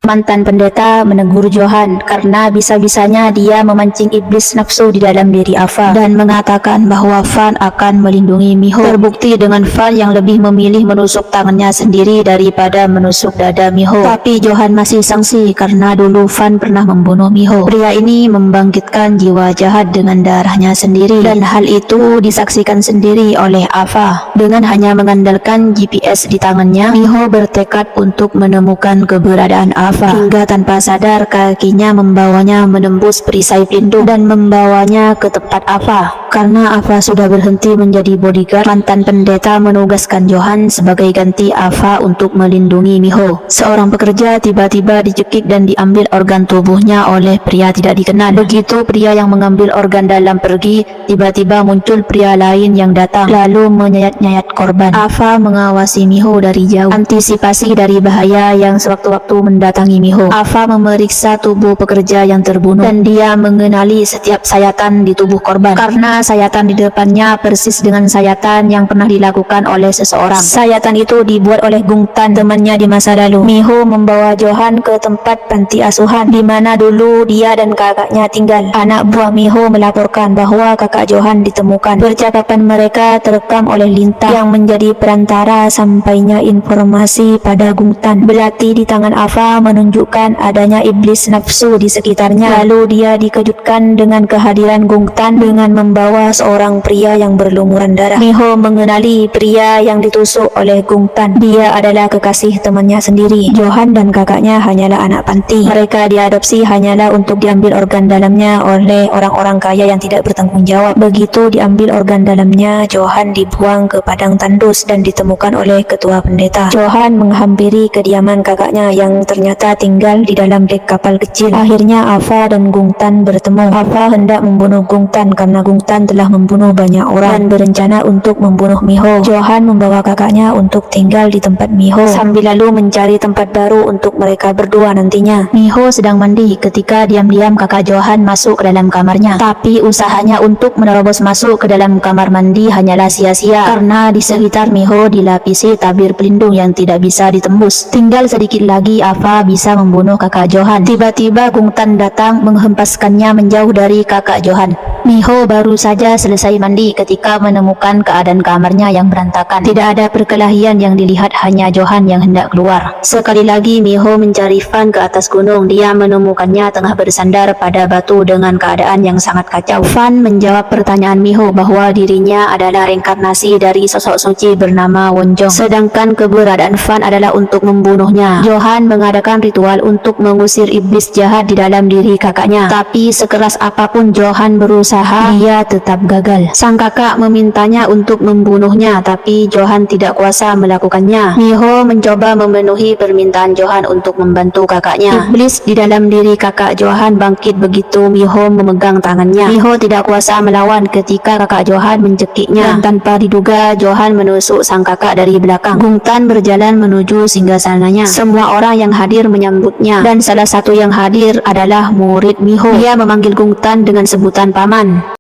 Mantan pendeta menegur Johan karena bisa-bisanya dia memancing iblis nafsu di dalam diri Ava dan mengatakan bahwa Van akan melindungi Miho. Terbukti dengan Van yang lebih memilih menusuk tangannya sendiri daripada menusuk dada Miho. Tapi Johan masih sangsi karena dulu Van pernah membunuh Miho. Pria ini membangkitkan jiwa jahat dengan darahnya sendiri dan hal itu disaksikan sendiri oleh Ava. Dengan hanya mengandalkan GPS di tangannya, Miho bertekad untuk menemukan keberadaan Ava. Hingga tanpa sadar kakinya membawanya menembus perisai pintu dan membawanya ke tempat Ava. Karena Ava sudah berhenti menjadi bodyguard, mantan pendeta menugaskan Johan sebagai ganti Ava untuk melindungi Miho. Seorang pekerja tiba-tiba dicekik dan diambil organ tubuhnya oleh pria tidak dikenal. Begitu pria yang mengambil organ dalam pergi, tiba-tiba muncul pria lain yang datang lalu menyayat-nyayat korban. Ava mengawasi Miho dari jauh, antisipasi dari bahaya yang sewaktu-waktu mendatangi Miho. Ava memeriksa tubuh pekerja yang terbunuh dan dia mengenali setiap sayatan di tubuh korban karena sayatan di depannya persis dengan sayatan yang pernah dilakukan oleh seseorang. Sayatan itu dibuat oleh Gung Tan, temannya di masa lalu. Miho membawa Johan ke tempat panti asuhan di mana dulu dia dan kakaknya tinggal. Anak buah Miho melaporkan bahwa kakak Johan ditemukan. Percakapan mereka terekam oleh Lintang yang menjadi perantara sampainya informasi pada Gung Tan. Belati di tangan Ava menunjukkan adanya iblis nafsu di sekitarnya. Lalu dia dikejutkan dengan kehadiran Gung Tan dengan membawa seorang pria yang berlumuran darah. Miho mengenali pria yang ditusuk oleh Gung Tan. Dia adalah kekasih temannya sendiri. Johan dan kakaknya hanyalah anak panti. Mereka diadopsi hanyalah untuk diambil organ dalamnya oleh orang-orang kaya yang tidak bertanggung jawab. Begitu diambil organ dalamnya, Johan dibuang ke padang tandus dan ditemukan oleh ketua pendeta. Johan menghampiri kediaman kakaknya yang ternyata tinggal di dalam dek kapal kecil. Akhirnya Ava dan Gung Tan bertemu. Ava hendak membunuh Gung Tan karena Gung Tan telah membunuh banyak orang dan berencana untuk membunuh Miho. Johan membawa kakaknya untuk tinggal di tempat Miho sambil lalu mencari tempat baru untuk mereka berdua nantinya. Miho sedang mandi ketika diam-diam kakak Johan masuk ke dalam kamarnya. Tapi usahanya untuk menerobos masuk ke dalam kamar mandi hanyalah sia-sia karena di sekitar Miho dilapisi tabir pelindung yang tidak bisa ditembus. Tinggal sedikit lagi Ava bisa membunuh kakak Johan. Tiba-tiba Gung Tan datang menghempaskannya menjauh dari kakak Johan. Miho baru saja selesai mandi ketika menemukan keadaan kamarnya yang berantakan. Tidak ada perkelahian yang dilihat, hanya Johan yang hendak keluar. Sekali lagi Miho mencari Van ke atas gunung. Dia menemukannya tengah bersandar pada batu dengan keadaan yang sangat kacau. Van menjawab pertanyaan Miho bahwa dirinya adalah reinkarnasi dari sosok suci bernama Wonjong, sedangkan keberadaan Van adalah untuk membunuhnya. Johan mengadakan ritual untuk mengusir iblis jahat di dalam diri kakaknya, tapi sekeras apapun Johan berusaha, dia tetap gagal. Sang kakak memintanya untuk membunuhnya, tapi Johan tidak kuasa melakukannya. Miho mencoba memenuhi permintaan Johan untuk membantu kakaknya. Iblis di dalam diri kakak Johan bangkit begitu Miho memegang tangannya. Miho tidak kuasa melawan ketika kakak Johan mencekiknya, dan tanpa diduga Johan menusuk sang kakak dari belakang. Gung Tan berjalan menuju singgasananya. Semua orang yang hadir menyambutnya, dan salah satu yang hadir adalah murid Miho. Dia memanggil Gung Tan dengan sebutan paman.